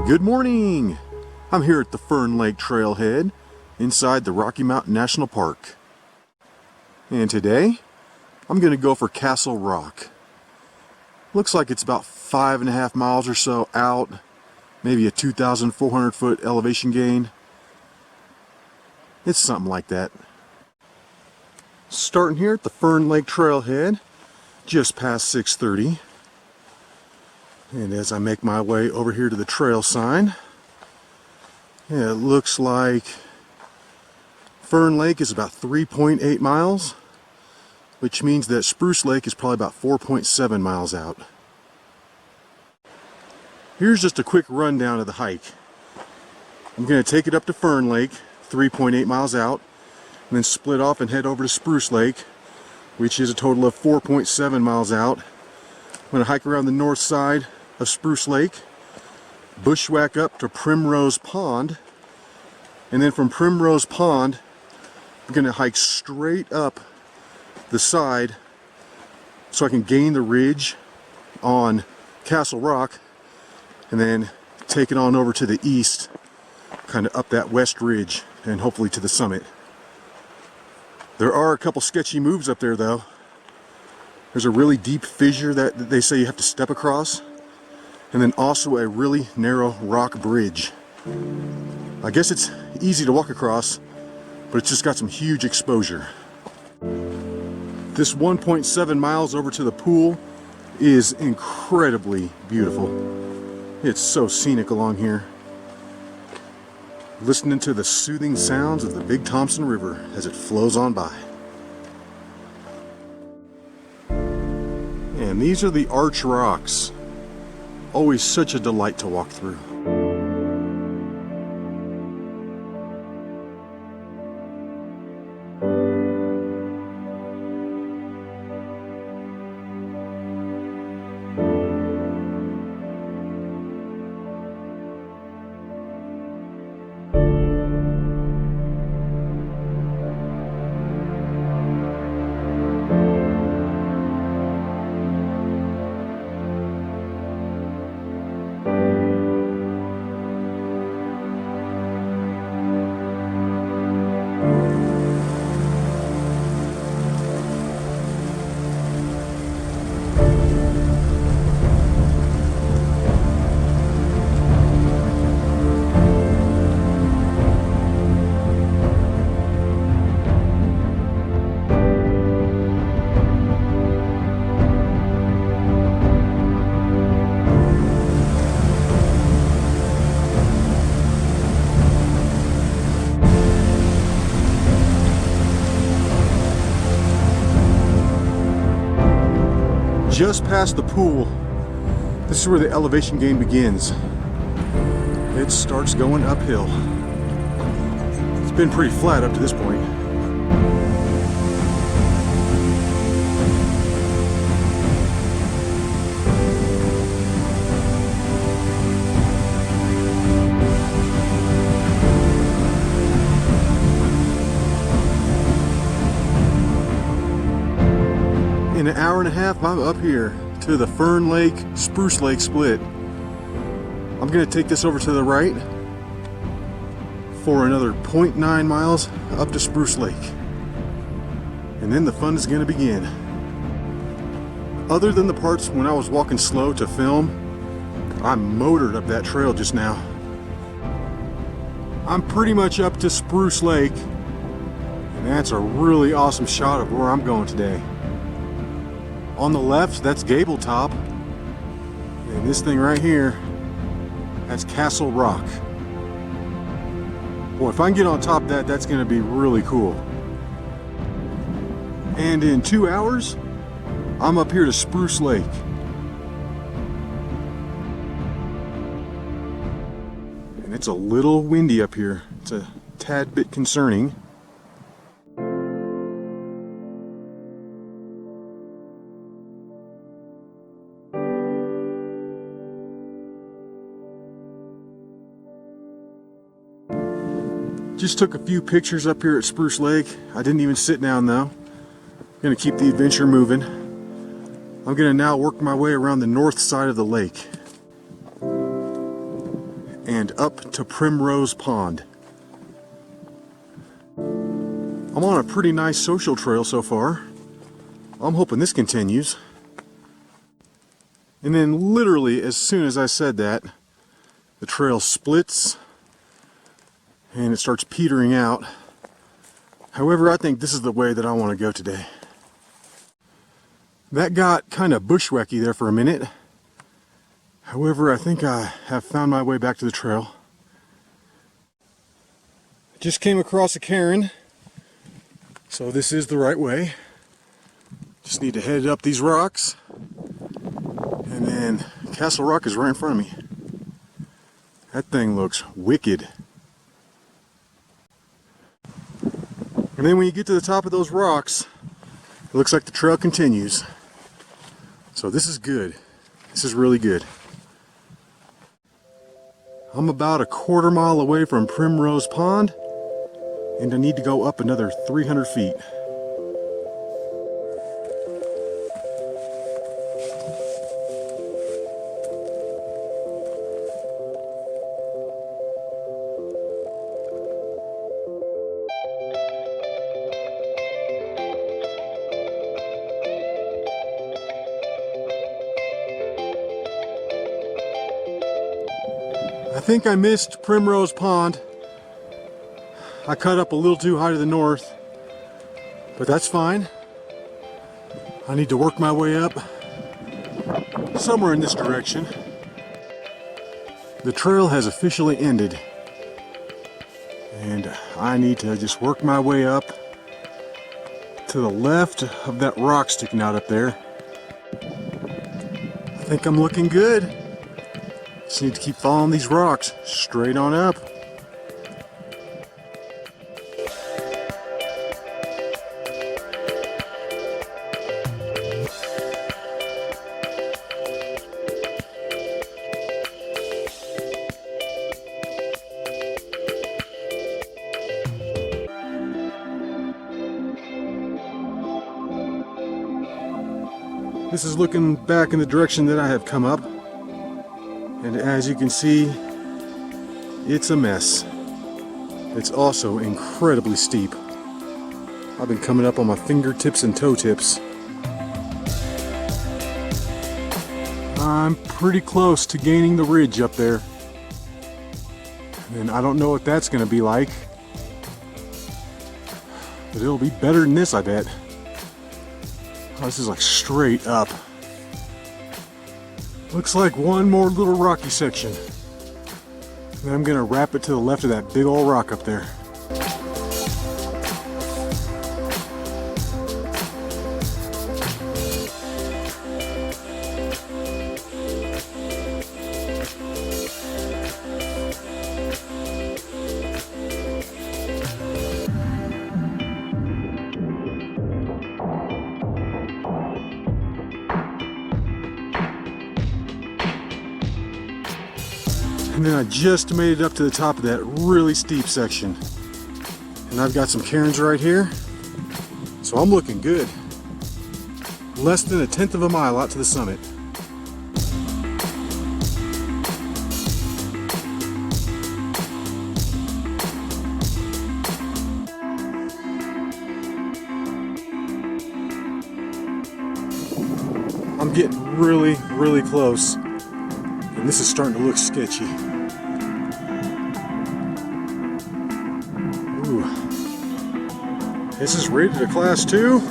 Good morning! I'm here at the Fern Lake Trailhead inside the Rocky Mountain National Park. And today, I'm going to go for Castle Rock. Looks like it's about 5.5 miles or so out, maybe a 2,400 foot elevation gain. It's something like that. Starting here at the Fern Lake Trailhead, just past 6:30. And as I make my way over here to the trail sign, yeah, it looks like Fern Lake is about 3.8 miles, which means that Spruce Lake is probably about 4.7 miles out. Here's just a quick rundown of the hike. I'm going to take it up to Fern Lake, 3.8 miles out, and then split off and head over to Spruce Lake, which is a total of 4.7 miles out. I'm going to hike around the north side of Spruce Lake, bushwhack up to Primrose Pond, and then from Primrose Pond I'm going to hike straight up the side so I can gain the ridge on Castle Rock, and then take it on over to the east, kind of up that west ridge and hopefully to the summit. There are a couple sketchy moves up there though. There's a really deep fissure that they say you have to step across, and then also a really narrow rock bridge. I guess it's easy to walk across, but it's just got some huge exposure. This 1.7 miles over to the pool is incredibly beautiful. It's so scenic along here. Listening to the soothing sounds of the big Thompson River as it flows on by. And these are the arch rocks. Always such a delight to walk through. Just past the pool, this is where the elevation gain begins. It starts going uphill. It's been pretty flat up to this point. In an hour and a half, I'm up here to the Fern Lake Spruce Lake split. I'm going to take this over to the right for another 0.9 miles up to Spruce Lake. And then the fun is going to begin. Other than the parts when I was walking slow to film, I motored up that trail just now. I'm pretty much up to Spruce Lake, and that's a really awesome shot of where I'm going today. On the left, that's Gabletop, and this thing right here, that's Castle Rock. Boy, if I can get on top of that, that's going to be really cool. And in 2 hours, I'm up here to Spruce Lake. And it's a little windy up here. It's a tad bit concerning. Just took a few pictures up here at Spruce Lake. I didn't even sit down though. I'm gonna keep the adventure moving. I'm gonna now work my way around the north side of the lake. and up to Primrose Pond. I'm on a pretty nice social trail so far. I'm hoping this continues. And then literally as soon as I said that, the trail splits and it starts petering out. However, I think this is the way that I want to go today. That got kind of bushwhacky there for a minute. However, I think I have found my way back to the trail. I just came across a cairn, so this is the right way. Just need to head up these rocks, and then Castle Rock is right in front of me. That thing looks wicked. And then when you get to the top of those rocks, it looks like the trail continues. So this is good. This is really good. I'm about a quarter mile away from Primrose Pond, and I need to go up another 300 feet. I think I missed Primrose Pond. I cut up a little too high to the north, but that's fine. I need to work my way up somewhere in this direction. The trail has officially ended, and I need to just work my way up to the left of that rock sticking out up there. I think I'm looking good. Just need to keep following these rocks straight on up. This is looking back in the direction that I have come up. And as you can see, it's a mess. It's also incredibly steep. I've been coming up on my fingertips and toe tips. I'm pretty close to gaining the ridge up there. And I don't know what that's going to be like. But it'll be better than this, I bet. Oh, this is like straight up. Looks like one more little rocky section. Then I'm gonna wrap it to the left of that big old rock up there. And then I just made it up to the top of that really steep section. And I've got some cairns right here. So I'm looking good. Less than 1/10 of a mile out to the summit. I'm getting really, really close. And this is starting to look sketchy. Ooh. This is rated a class 2.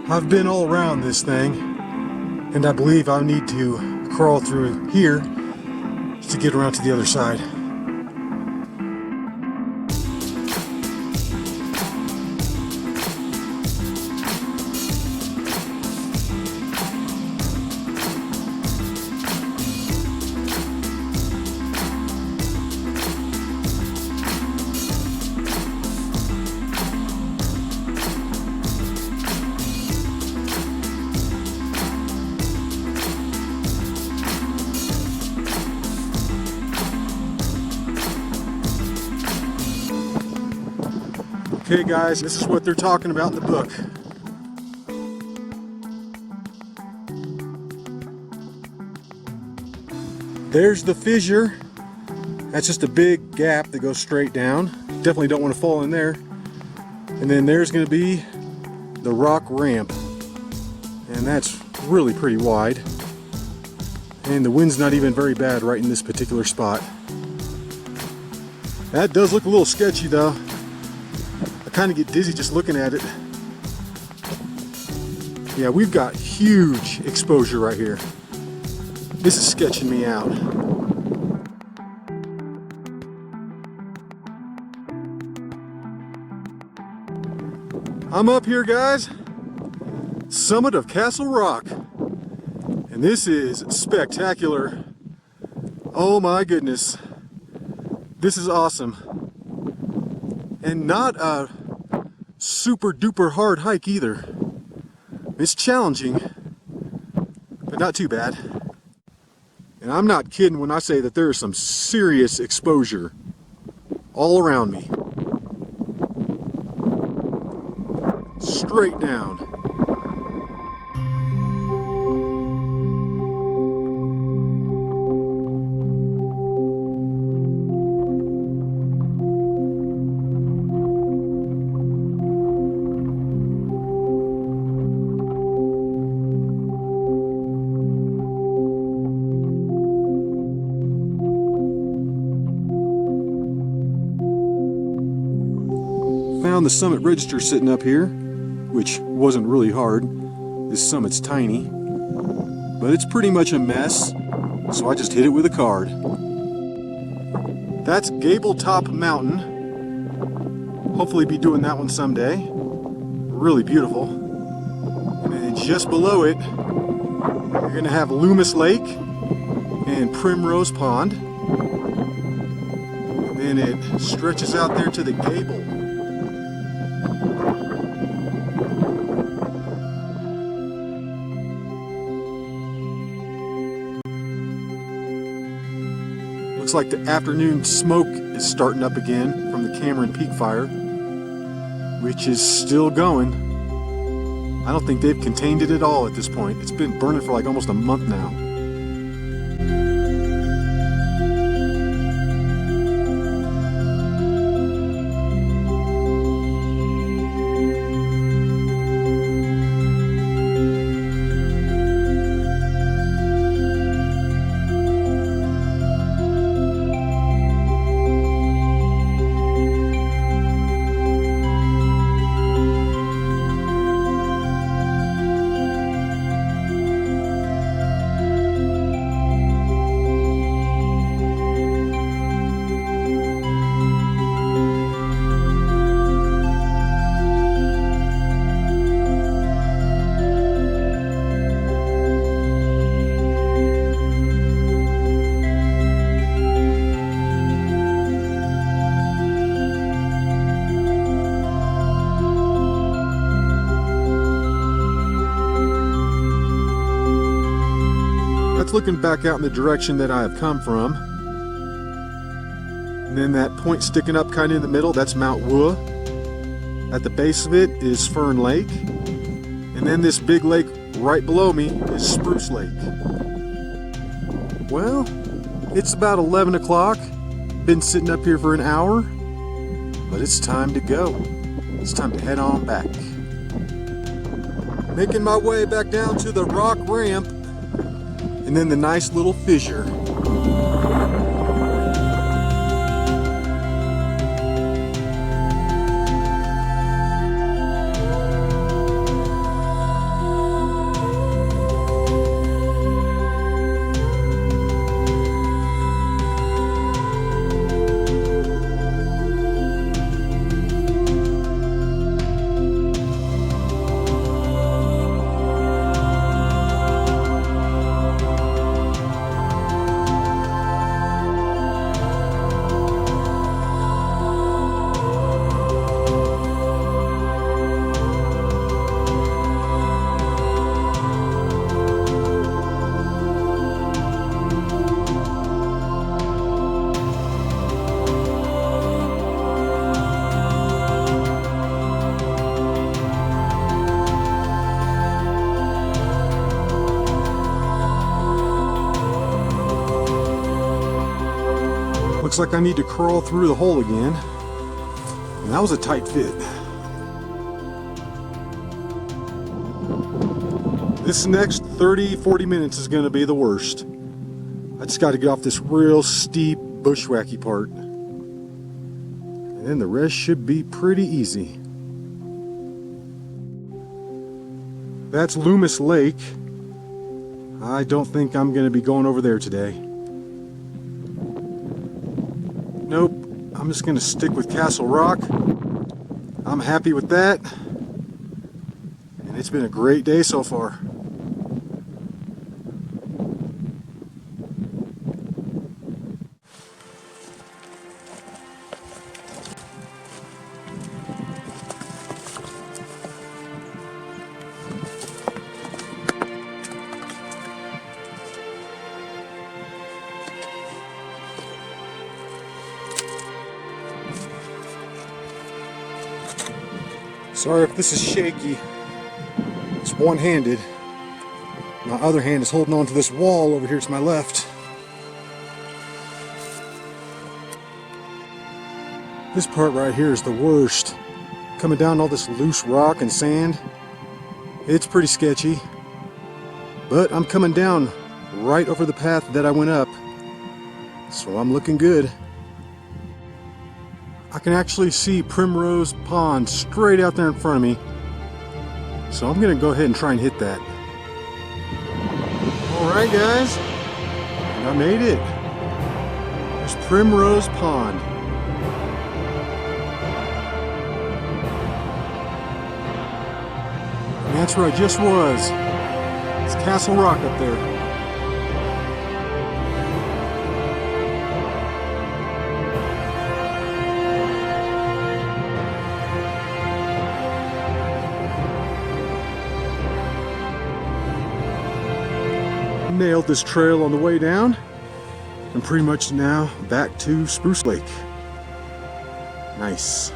I've been all around this thing, and I believe I need to crawl through here to get around to the other side. Okay guys, this is what they're talking about in the book. There's the fissure. That's just a big gap that goes straight down. Definitely don't want to fall in there. And then there's going to be the rock ramp. And that's really pretty wide. And the wind's not even very bad right in this particular spot. That does look a little sketchy though. I kind of get dizzy just looking at it. Yeah, we've got huge exposure right here. This is sketching me out. I'm up here, guys. Summit of Castle Rock. And this is spectacular. Oh my goodness. This is awesome. And not a super duper hard hike either. It's challenging, but not too bad. And I'm not kidding when I say that there is some serious exposure all around me. Straight down. Found the summit register sitting up here, which wasn't really hard. This summit's tiny, but it's pretty much a mess, so I just hit it with a card. That's Gabletop Mountain. Hopefully be doing that one someday. Really beautiful. And then just below it, you're gonna have Loomis Lake and Primrose Pond. And then it stretches out there to the gable. Looks like the afternoon smoke is starting up again from the Cameron Peak fire, which is still going. I don't think they've contained it at all at this point. It's been burning for like almost a month now. Looking back out in the direction that I have come from. And then that point sticking up kind of in the middle, that's Mount Woo. At the base of it is Fern Lake. And then this big lake right below me is Spruce Lake. Well, it's about 11 o'clock. Been sitting up here for an hour, but it's time to go. It's time to head on back. Making my way back down to the rock ramp. And then the nice little fissure. Looks like I need to crawl through the hole again. And that was a tight fit. This next 30-40 minutes is going to be the worst. I just got to get off this real steep bushwhacky part. And then the rest should be pretty easy. That's Loomis Lake. I don't think I'm going to be going over there today. Nope, I'm just going to stick with Castle Rock. I'm happy with that. And it's been a great day so far. Sorry if this is shaky. It's one-handed. My other hand is holding on to this wall over here to my left. This part right here is the worst. Coming down all this loose rock and sand. It's pretty sketchy. But I'm coming down right over the path that I went up. So I'm looking good. I can actually see Primrose Pond straight out there in front of me. So I'm going to go ahead and try and hit that. Alright guys, and I made it. There's Primrose Pond. And that's where I just was. It's Castle Rock up there. Nailed this trail on the way down, and pretty much now back to Spruce Lake. Nice.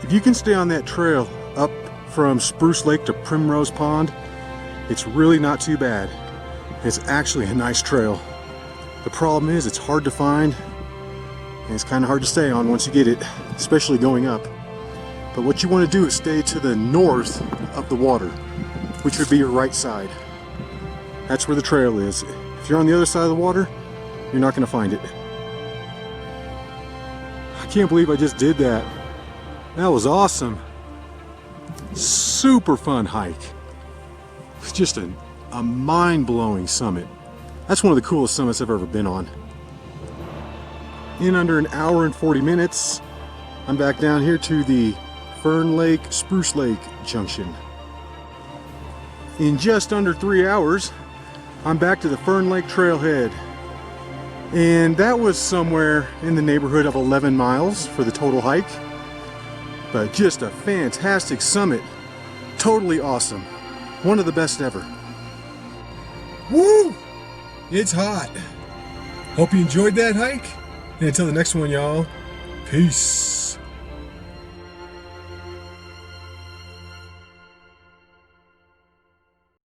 If you can stay on that trail up from Spruce Lake to Primrose Pond, it's really not too bad. It's actually a nice trail. The problem is it's hard to find, and it's kind of hard to stay on once you get it, especially going up. But what you want to do is stay to the north of the water, which would be your right side. That's where the trail is. If you're on the other side of the water, you're not going to find it. I can't believe I just did that. That was awesome. Super fun hike. It's just a mind-blowing summit. That's one of the coolest summits I've ever been on. In under an hour and 40 minutes, I'm back down here to the Fern Lake, Spruce Lake junction. In just under 3 hours, I'm back to the Fern Lake Trailhead. And that was somewhere in the neighborhood of 11 miles for the total hike. But just a fantastic summit. Totally awesome. One of the best ever. Woo! It's hot. Hope you enjoyed that hike. And until the next one, y'all. Peace.